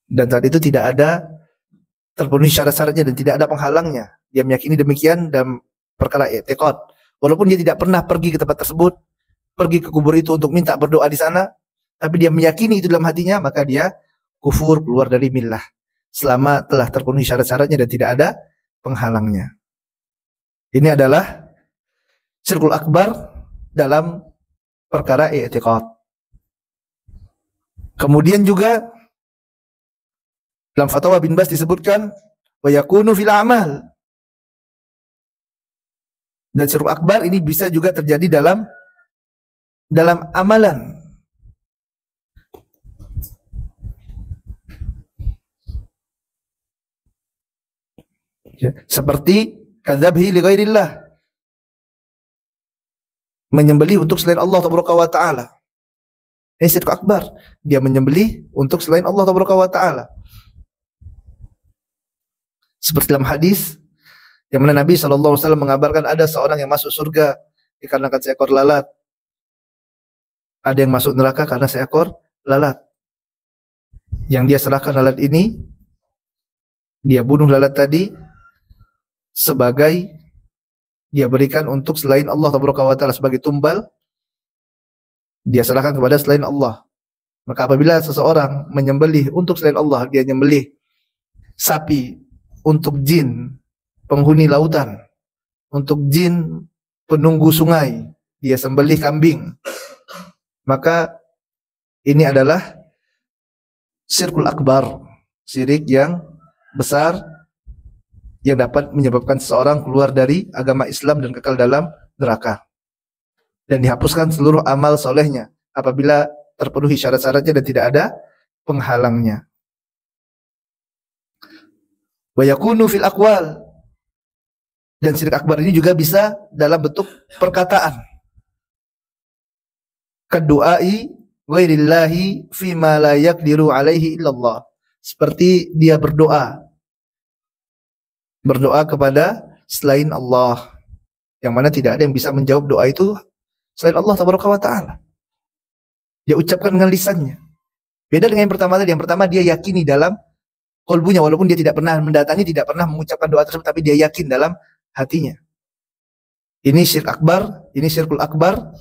Dan saat itu tidak ada terpenuhi syarat-syaratnya dan tidak ada penghalangnya. Dia meyakini demikian dalam perkara i'tiqad. Walaupun dia tidak pernah pergi ke tempat tersebut, pergi ke kubur itu untuk minta berdoa di sana, tapi dia meyakini itu dalam hatinya, maka dia kufur, keluar dari millah. Selama telah terpenuhi syarat-syaratnya dan tidak ada penghalangnya. Ini adalah syirkul akbar dalam perkara i'tiqad. Kemudian juga dalam fatwa bin Baz disebutkan wa yakunu fil a'mal. Dan syirkul akbar ini bisa juga terjadi dalam amalan. Ya, seperti kadzabhi li ghairillah, menyembelih untuk selain Allah wa ta'ala. Ini syirk akbar. Dia menyembelih untuk selain Allah wa ta'ala. Seperti dalam hadis yang mana Nabi SAW mengabarkan ada seorang yang masuk surga dikarenakan seekor lalat. Ada yang masuk neraka karena seekor lalat. Yang dia serahkan lalat ini, dia bunuh lalat tadi sebagai dia berikan untuk selain Allah wa ta'ala sebagai tumbal, dia serahkan kepada selain Allah. Maka apabila seseorang menyembelih untuk selain Allah, dia menyembelih sapi untuk jin penghuni lautan, untuk jin penunggu sungai, dia sembelih kambing, maka ini adalah syirkul akbar, syirik yang besar yang dapat menyebabkan seseorang keluar dari agama Islam dan kekal dalam neraka. Dan dihapuskan seluruh amal solehnya apabila terpenuhi syarat-syaratnya dan tidak ada penghalangnya. Wa yakunu fil aqwal. Dan syirik akbar ini juga bisa dalam bentuk perkataan. Kadu'ai ghairillahi fima la yaqdiru alaihi illallah. Seperti dia berdoa kepada selain Allah, yang mana tidak ada yang bisa menjawab doa itu selain Allah wa ta'ala. Dia ucapkan dengan lisannya. Beda dengan yang pertama tadi. Yang pertama dia yakini dalam qalbunya, walaupun dia tidak pernah mendatangi, tidak pernah mengucapkan doa tersebut, tapi dia yakin dalam hatinya. Ini syirik akbar, ini syirkul akbar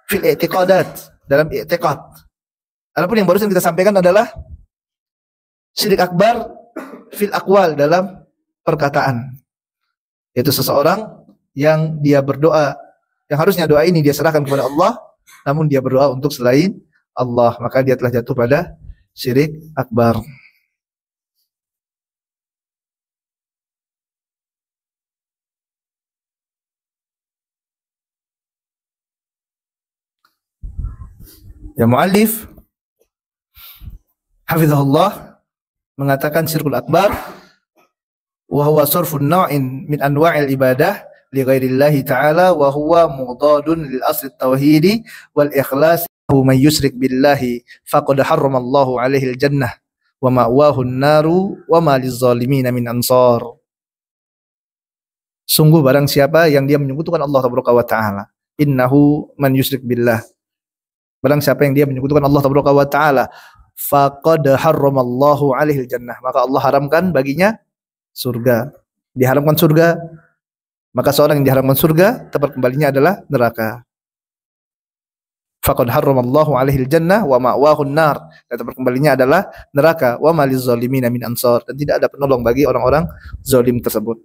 fil i'tiqadat, dalam i'tiqad. Adapun yang barusan kita sampaikan adalah syirik akbar fil aqwal, dalam perkataan. Yaitu seseorang yang dia berdoa, yang harusnya doa ini dia serahkan kepada Allah, namun dia berdoa untuk selain Allah, maka dia telah jatuh pada syirik akbar. Ya, muallif hafizahullah mengatakan syirkul akbar wa huwa sarfun naw'in min anwa'il ibadah li ghairillahi ta'ala wa huwa mudadun lil asli tauhidi wal ikhlas. Man yusyrik billahi faqad harramallahu alaihi al-jannah wa ma'wahu an-naru wa ma liz-zalimin min ansar. Sungguh barang siapa yang dia menyekutukan Allah wa ta'ala, innahu man yusyrik billah, barang siapa yang dia menyekutukan Allah wa ta'ala, faqad harramallahu alaihi al-jannah, maka Allah haramkan baginya surga. Diharamkan surga, maka seorang yang diharamkan surga tempat kembalinya adalah neraka. Faqad harramallahu alaihi al-jannah wa ma'wahu an-nar, dan tempat kembalinya adalah neraka. Wa ma liz-zalimin min ansar, dan tidak ada penolong bagi orang-orang zalim tersebut.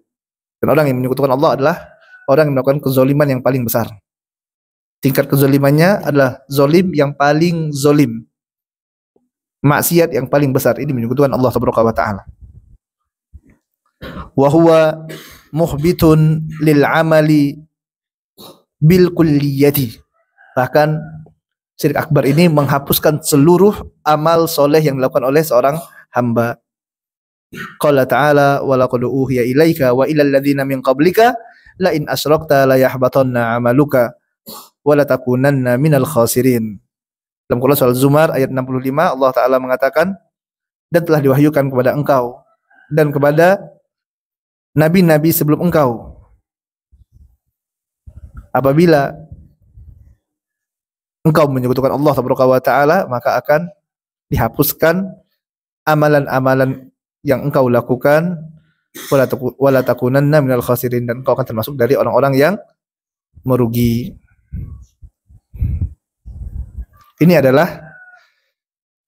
Dan orang yang menyekutukan Allah adalah orang yang melakukan kezaliman yang paling besar. Tingkat kezalimannya adalah zalim yang paling zalim, maksiat yang paling besar. Ini menyekutukan Allah subhanahu wa ta'ala. Wa huwa muhbitun lil amali bil kulliyati. Bahkan syirik akbar ini menghapuskan seluruh amal soleh yang dilakukan oleh seorang hamba. Qala ta'ala wa laqad uhiya ilaika wa ilal ladzina min qablika la in asyrakta la yahbatanna 'amaluka wa la takunanna minal khasirin. Dalam Quran surah Zumar ayat 65 Allah Ta'ala mengatakan, dan telah diwahyukan kepada engkau dan kepada nabi-nabi sebelum engkau. Apabila engkau menyekutukan Allah Subhanahu wa taala, maka akan dihapuskan amalan-amalan yang engkau lakukan, wala takunanna minal khasirin, dan engkau akan termasuk dari orang-orang yang merugi. Ini adalah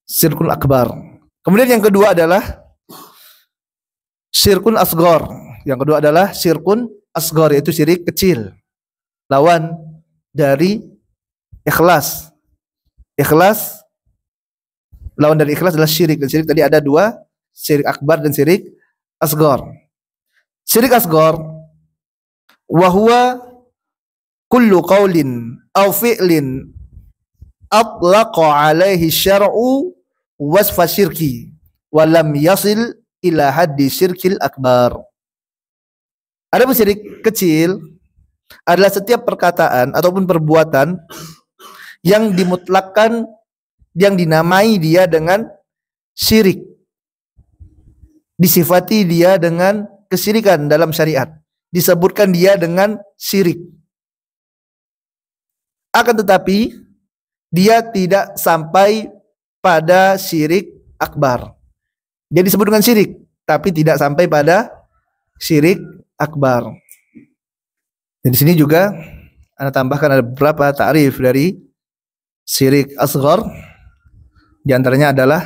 syirkun akbar. Kemudian yang kedua adalah syirkun asghar. Yang kedua adalah syirkun asghar, yaitu syirik kecil. Lawan dari ikhlas. Ikhlas, lawan dari ikhlas adalah syirik. Dan syirik tadi ada dua, syirik akbar dan syirik asghar. Syirik asghar wa huwa kullu qaulin aw fi'lin atlaqa alaihi syar'u wasfa syirki wa lam yasil ila haddi syirkil akbar. Adapun syirik kecil adalah setiap perkataan ataupun perbuatan yang dimutlakkan, yang dinamai dia dengan syirik, disifati dia dengan kesyirikan dalam syariat, disebutkan dia dengan syirik. Akan tetapi dia tidak sampai pada syirik akbar. Dia disebut dengan syirik, tapi tidak sampai pada syirik akbar. Dan di sini juga Anda tambahkan ada beberapa ta'rif dari syirik asghar. Di antaranya adalah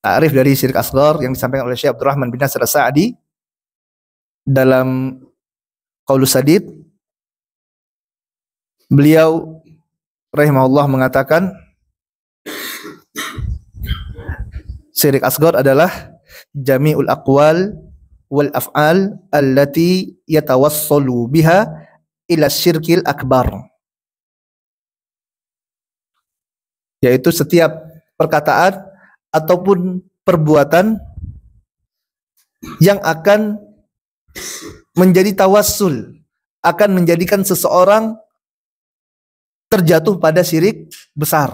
ta'rif dari syirik asghar yang disampaikan oleh Syekh Abdurrahman bin Nasir As-Sa'di dalam Qaulus Sadid. Beliau rahimahullah mengatakan syirik asghar adalah jami'ul aqwal wal af'al allati yatawassalu biha ila syirkil akbar, yaitu setiap perkataan ataupun perbuatan yang akan menjadi tawassul, akan menjadikan seseorang terjatuh pada syirik besar.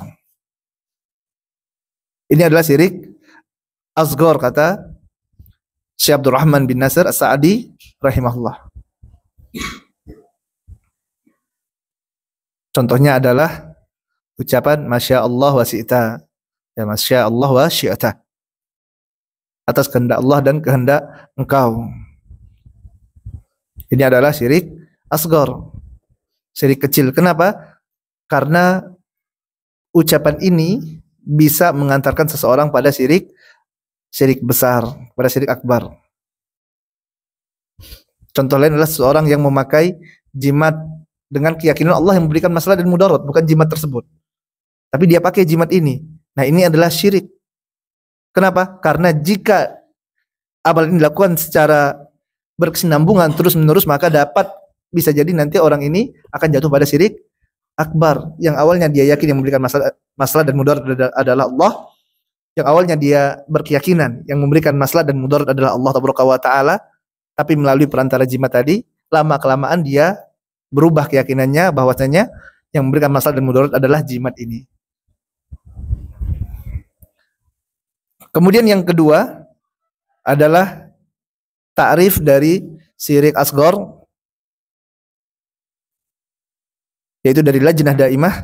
Ini adalah syirik asghar, kata Syekh Abdurrahman bin Nasir As-Sa'di rahimahullah. Contohnya adalah ucapan Masya Allah wa syi'ta, ya Masya Allah wa syi'ta, atas kehendak Allah dan kehendak engkau. Ini adalah syirik asghar, syirik kecil. Kenapa? Karena ucapan ini bisa mengantarkan seseorang pada syirik besar, pada syirik akbar. Contoh lain adalah seseorang yang memakai jimat dengan keyakinan Allah yang memberikan masalah dan mudarat, bukan jimat tersebut, tapi dia pakai jimat ini. Nah, ini adalah syirik. Kenapa? Karena jika amal ini dilakukan secara berkesinambungan terus menerus, maka bisa jadi nanti orang ini akan jatuh pada syirik akbar. Yang awalnya dia yakin yang memberikan masalah dan mudarat adalah Allah, yang awalnya dia berkeyakinan yang memberikan masalah dan mudarat adalah Allah Taala, tapi melalui perantara jimat tadi, lama kelamaan dia berubah keyakinannya bahwasanya yang memberikan masalah dan mudarat adalah jimat ini. Kemudian yang kedua adalah ta'rif dari syirik asghar, yaitu dari Lajnah Daimah.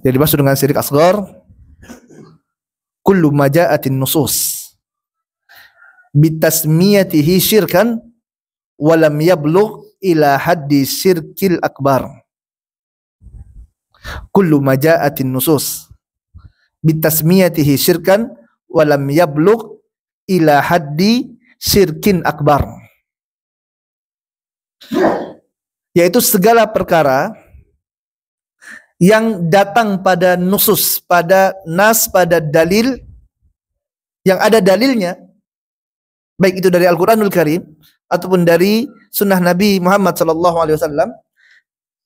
Jadi dimaksud dengan syirik asghar kullu ma ja'atin nusus bitasmiyatihi syirkan wa lam yablugh ila haddi syirkil akbar. Kullu ma ja'atin nusus bitasmiyatihi syirkan wa lam yablugh ila haddi syirkin akbar, yaitu segala perkara yang datang pada nusus, pada nas, pada dalil, yang ada dalilnya, baik itu dari Al-Quranul Karim ataupun dari sunnah Nabi Muhammad SAW,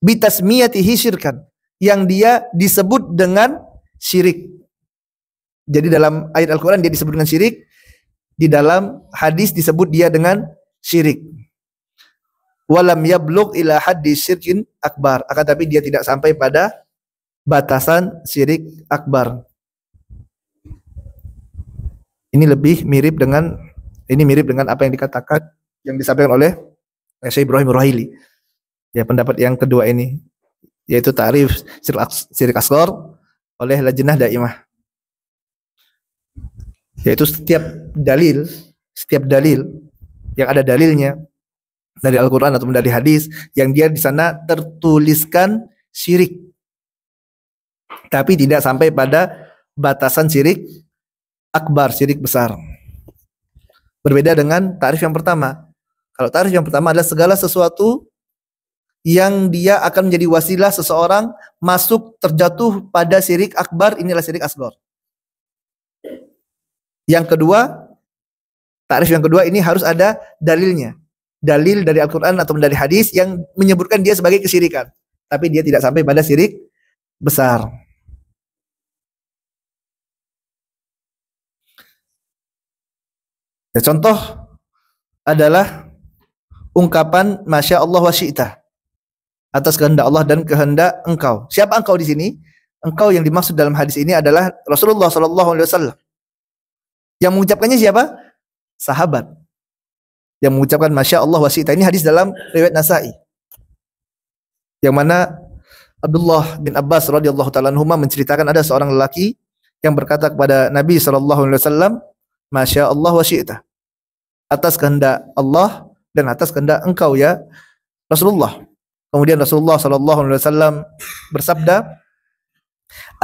bitasmiyatihi syirkan, yang dia disebut dengan syirik. Jadi dalam ayat Al-Quran dia disebut dengan syirik, di dalam hadis disebut dia dengan syirik. Walam yablugh ila haddi syirkin akbar, akan tapi dia tidak sampai pada batasan syirik akbar. Ini mirip dengan apa yang dikatakan yang disampaikan oleh Syekh Ibrahim Ruhaili. Ya, pendapat yang kedua ini yaitu ta'rif syirik asghar oleh Lajnah Daimah. Yaitu setiap dalil yang ada dalilnya dari Al-Qur'an atau dari hadis yang dia di sana tertuliskan syirik, tapi tidak sampai pada batasan syirik akbar, syirik besar. Berbeda dengan tarif yang pertama. Kalau tarif yang pertama adalah segala sesuatu yang dia akan menjadi wasilah seseorang masuk terjatuh pada syirik akbar, inilah syirik asghar. Yang kedua, tarif yang kedua ini harus ada dalilnya. Dalil dari Al-Quran atau dari hadis yang menyebutkan dia sebagai kesyirikan. Tapi dia tidak sampai pada syirik besar. Ya, contoh adalah ungkapan Masya Allah wa syi'ta, atas kehendak Allah dan kehendak engkau. Siapa engkau di sini? Engkau yang dimaksud dalam hadis ini adalah Rasulullah SAW. Yang mengucapkannya siapa? Sahabat. Yang mengucapkan Masya Allah wa syi'ta. Ini hadis dalam riwayat Nasa'i. Yang mana Abdullah bin Abbas radhiyallahu ta'ala anhuma menceritakan ada seorang lelaki yang berkata kepada Nabi SAW, Masya Allah wa syi'ta, atas kehendak Allah dan atas kehendak engkau ya Rasulullah. Kemudian Rasulullah SAW bersabda,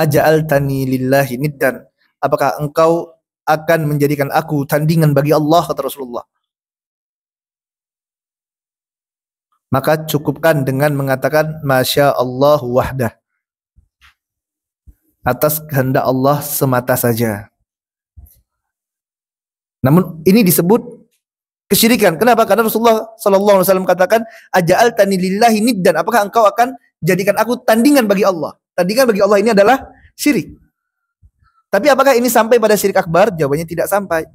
Aja'altani lillahi niddan, apakah engkau akan menjadikan aku tandingan bagi Allah, kata Rasulullah. Maka cukupkan dengan mengatakan Masya Allah wahdah, atas kehendak Allah semata saja. Namun ini disebut kesyirikan. Kenapa? Karena Rasulullah SAW katakan Aja'altani lillahi niddan, apakah engkau akan jadikan aku tandingan bagi Allah. Tandingan bagi Allah ini adalah syirik. Tapi apakah ini sampai pada syirik akbar? Jawabannya tidak sampai.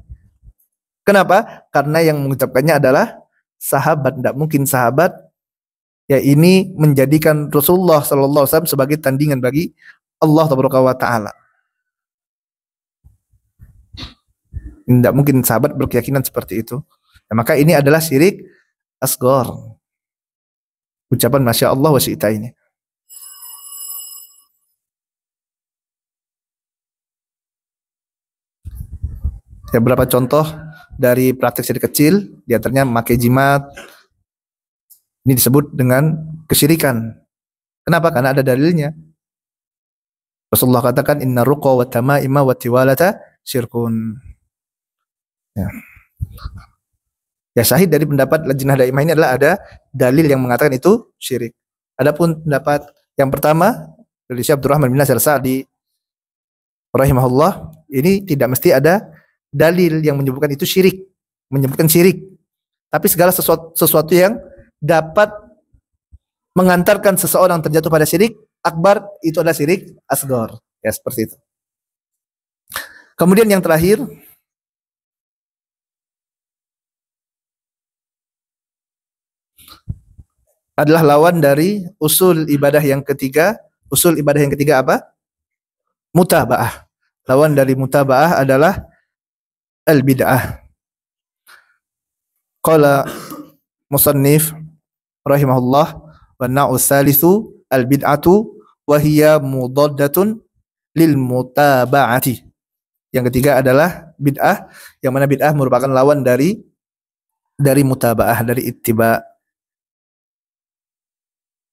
Kenapa? Karena yang mengucapkannya adalah sahabat. Tidak mungkin sahabat ya ini menjadikan Rasulullah SAW sebagai tandingan bagi Allah Taala. Tidak mungkin sahabat berkeyakinan seperti itu. Nah, maka ini adalah syirik asghar. Ucapan Masya Allah wa syi'ta ini. Ya, beberapa contoh dari praktek syirik kecil, di antaranya memakai jimat. Ini disebut dengan kesyirikan. Kenapa? Karena ada dalilnya. Rasulullah katakan inna ruqa wa tamaima wa tiwalata syirkun. Ya, syahid dari pendapat Lajnah Daimah ini adalah ada dalil yang mengatakan itu syirik. Adapun pendapat yang pertama dari Syekh Abdurrahman bin Nasir Sa'di rahimahullah, ini tidak mesti ada dalil yang menyebutkan itu syirik, menyebutkan syirik. Tapi segala sesuatu yang dapat mengantarkan seseorang terjatuh pada syirik akbar itu adalah syirik asghar. Ya, seperti itu. Kemudian yang terakhir adalah lawan dari usul ibadah yang ketiga. Usul ibadah yang ketiga apa? Mutaba'ah. Lawan dari mutaba'ah adalah al-bid'ah. Qala musannif rahimahullah wa na'u tsalitsu al-bid'atu wa hiya mudaddatun lil mutaba'ati. Yang ketiga adalah bid'ah, yang mana bid'ah merupakan lawan dari mutaba'ah, dari ittiba'.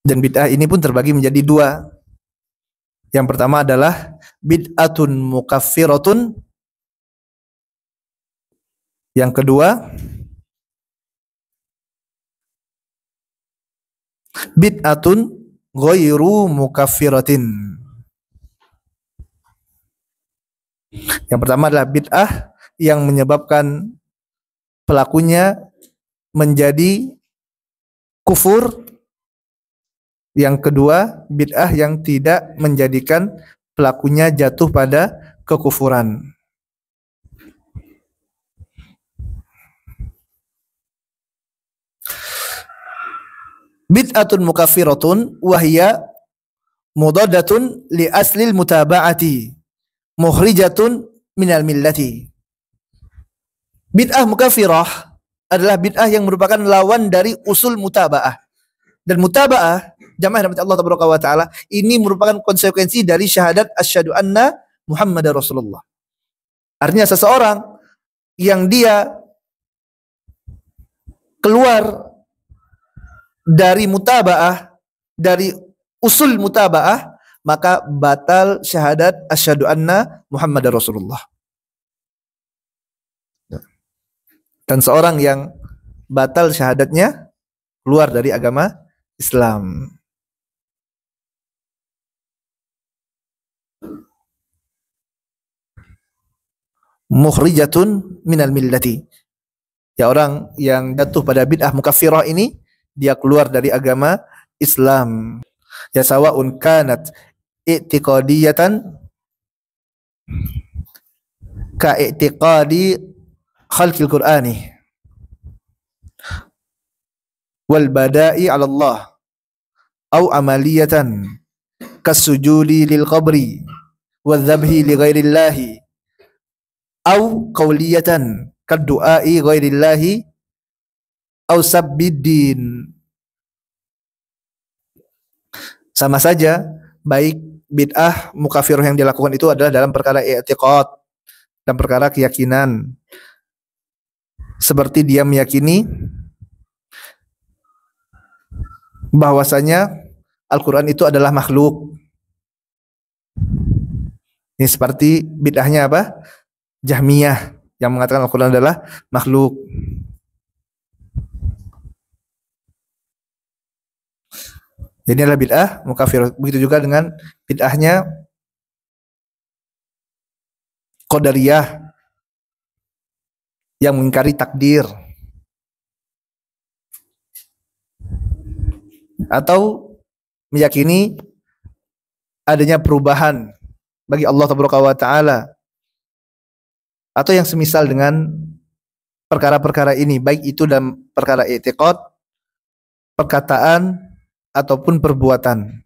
Dan bid'ah ini pun terbagi menjadi dua. Yang pertama adalah bid'atun mukaffiratun. Yang kedua bid'atun ghairu mukaffiratin. Yang pertama adalah bid'ah yang menyebabkan pelakunya menjadi kufur. Yang kedua, bid'ah yang tidak menjadikan pelakunya jatuh pada kekufuran. Bid'atun mukaffiratun wahya mudaddatun li aslil mutaba'ati mukhrijatun minal millati. Bid'ah mukafirah adalah bid'ah yang merupakan lawan dari usul mutaba'ah. Dan mutaba'ah, jamaah rahmat Allah taala, ini merupakan konsekuensi dari syahadat asyhadu anna Muhammadar Rasulullah. Artinya seseorang yang dia keluar dari mutaba'ah, dari usul mutaba'ah, maka batal syahadat asyhadu anna Muhammadar Rasulullah. Dan seorang yang batal syahadatnya keluar dari agama Islam. Mukhrijatun minal millati. Ya, orang yang jatuh pada bid'ah mukaffirah ini dia keluar dari agama Islam. Ya, sawaun kanat i'tiqadiyatan ka i'tiqadi khalqil Qur'ani wal bada'i 'ala Allah au amaliyatan kasujudi lil qabri wal dhabhi li ghairillahi au qauliyatan kaddu'ai ghairillahi au sabbiddin. Sama saja, baik bid'ah mukafirah yang dilakukan itu adalah dalam perkara i'tiqad, dalam perkara keyakinan, seperti dia meyakini bahwasanya Al-Quran itu adalah makhluk. Ini seperti bid'ahnya apa? Jahmiyah yang mengatakan Al-Quran adalah makhluk. Jadi adalah bid'ah mukafirah. Begitu juga dengan bid'ahnya Qadariyah yang mengingkari takdir, atau meyakini adanya perubahan bagi Allah Taala, atau yang semisal dengan perkara-perkara ini, baik itu dalam perkara i'tiqad, perkataan ataupun perbuatan.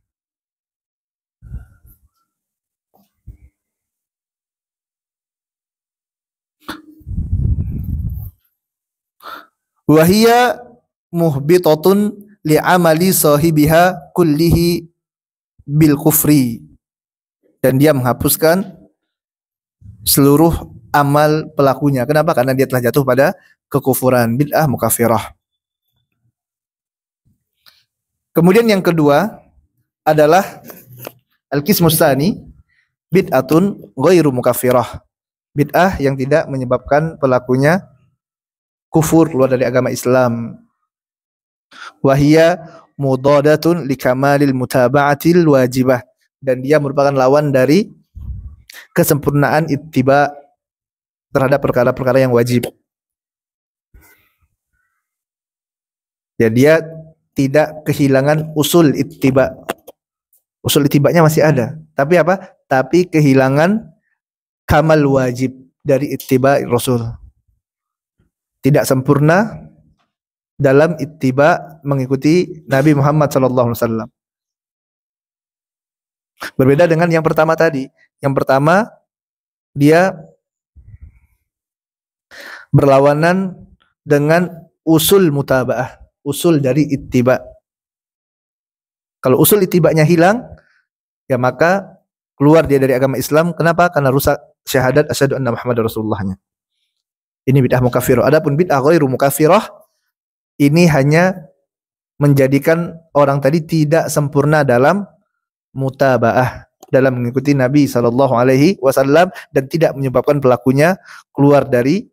Wahia muhbitatun li'amali sahibiha kullihi bil kufri. Dan dia menghapuskan seluruh amal pelakunya. Kenapa? Karena dia telah jatuh pada kekufuran, bid'ah mukafirah. Kemudian yang kedua adalah al-qismus tsani, bid'atun ghairu mukafirah. Bid'ah yang tidak menyebabkan pelakunya kufur, keluar dari agama Islam. Wahia mudadatun likamalil mutaba'atil wajibah. Dan dia merupakan lawan dari kesempurnaan ittiba terhadap perkara-perkara yang wajib. Ya, dia tidak kehilangan usul ittiba. Usul ittibanya masih ada. Tapi apa? Tapi kehilangan kamal wajib dari ittiba Rasul. Tidak sempurna dalam ittiba mengikuti Nabi Muhammad SAW. Berbeda dengan yang pertama tadi. Yang pertama, dia berlawanan dengan usul mutaba'ah, usul dari ittiba. Kalau usul ittibanya hilang, ya maka keluar dia dari agama Islam. Kenapa? Karena rusak syahadat asyhadu anna Muhammadar Rasulullahnya. Ini bid'ah mukafirah. Adapun bid'ah ghairu mukafirah, ini hanya menjadikan orang tadi tidak sempurna dalam mutaba'ah, dalam mengikuti Nabi SAW, dan tidak menyebabkan pelakunya keluar dari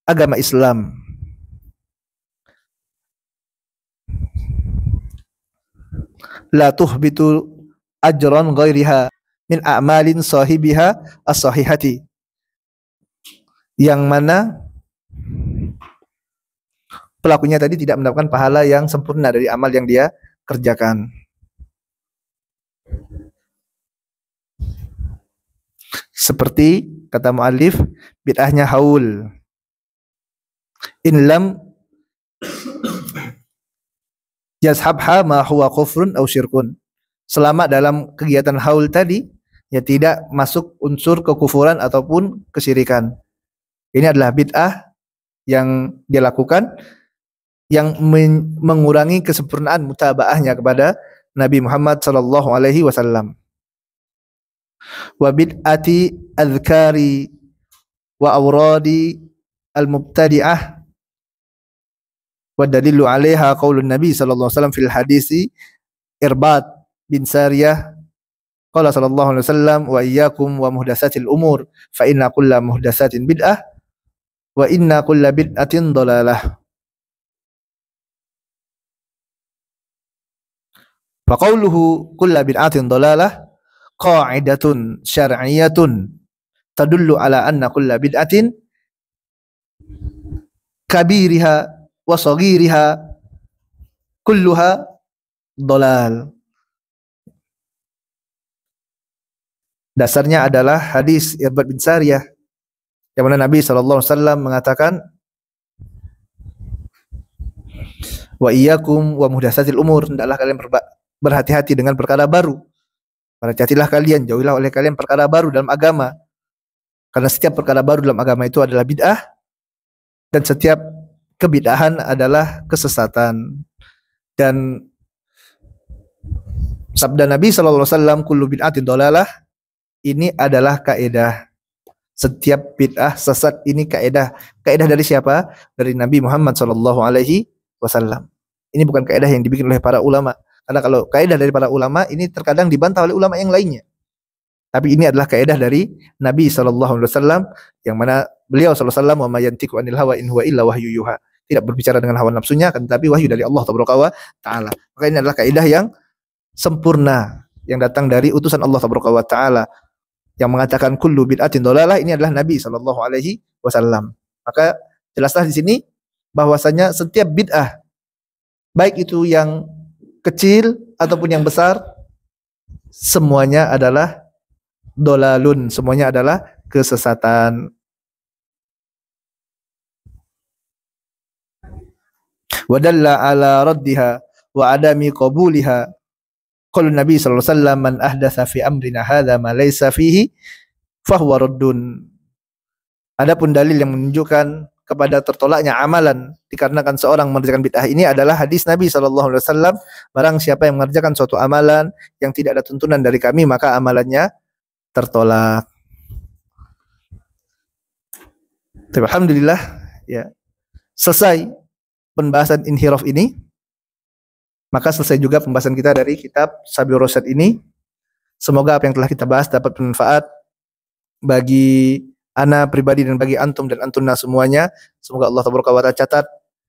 agama Islam. La tuhbitu ajran ghairiha min a'malin sahibiha as-sahihati. Yang mana pelakunya tadi tidak mendapatkan pahala yang sempurna dari amal yang dia kerjakan. Seperti kata muallif, bid'ahnya haul. In lam yazhabha ma huwa kufrun aw syirkun. Selama dalam kegiatan haul tadi ya tidak masuk unsur kekufuran ataupun kesyirikan. Ini adalah bid'ah yang dia lakukan yang mengurangi kesempurnaan mutabaahnya kepada Nabi Muhammad sallallahu alaihi wasallam. Wa bid'ati adhkari wa awradi al-mubtadi'ah wa dalilu 'alaiha qaulun Nabi sallallahu alaihi wasallam fil hadisi Irbad bin Sariyah qala sallallahu alaihi wasallam wa iyyakum wa muhdatsatil umur fa inna kulla muhdatsatin bid'ah wa inna kulla bid'atin dhalalah. Faqauluhu kulla bid'atin dhalalah qa'idatun syar'iyyatun tadullu ala anna kulla bid'atin kabiriha wa saghiriha kulluha dhalal. Dasarnya adalah hadis Irbad bin Sariyah yang mana Nabi SAW mengatakan wa iyyakum wa muhdatsatil umur, hendaklah kalian berhati-hati dengan perkara baru. Berhati-hatilah kalian, jauhilah oleh kalian perkara baru dalam agama. Karena setiap perkara baru dalam agama itu adalah bid'ah dan setiap kebid'ahan adalah kesesatan. Dan sabda Nabi SAW, kullu bid'atin dhalalah, ini adalah kaidah. Setiap bid'ah sesat, ini kaidah. Kaidah dari siapa? Dari Nabi Muhammad SAW. Ini bukan kaidah yang dibikin oleh para ulama. Karena kalau kaidah dari para ulama ini terkadang dibantah oleh ulama yang lainnya. Tapi ini adalah kaidah dari Nabi SAW yang mana beliau SAW wa ma yantiqu anil hawa in huwa illa wahyu yuha. Tidak berbicara dengan hawa nafsunya, akan tetapi wahyu dari Allah Taala. Maka ini adalah kaidah yang sempurna yang datang dari utusan Allah Taala yang mengatakan kullu bid'atin dhalalah. Ini adalah Nabi SAW. Maka jelaslah di sini bahwasanya setiap bid'ah, baik itu yang kecil ataupun yang besar, semuanya adalah dolalun, semuanya adalah kesesatan. Wa dalla ala raddiha wa adami qabuliha qala Nabi sallallahu alaihi wasallam man ahdatsa fi amrina hadza ma laysa fihi fahuwa raddun. Adapun dalil yang menunjukkan kepada tertolaknya amalan dikarenakan seorang mengerjakan bid'ah ini adalah hadis Nabi SAW. Barang siapa yang mengerjakan suatu amalan yang tidak ada tuntunan dari kami, maka amalannya tertolak. Alhamdulillah, ya, selesai pembahasan inhiraf ini. Maka selesai juga pembahasan kita dari kitab Sabilur Rasyad ini. Semoga apa yang telah kita bahas dapat bermanfaat bagi ana pribadi dan bagi antum dan antuna semuanya. Semoga Allah Taala catat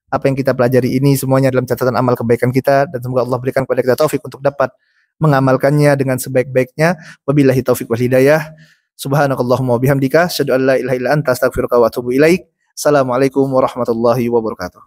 apa yang kita pelajari ini semuanya dalam catatan amal kebaikan kita, dan semoga Allah berikan kepada kita taufik untuk dapat mengamalkannya dengan sebaik-baiknya. Wabillahi taufiq wal hidayah. Subhanakallahumma wa bihamdika asyhadu an la ilaha illa anta astaghfiruka wa atubu ilaik. Assalamualaikum warahmatullahi wabarakatuh.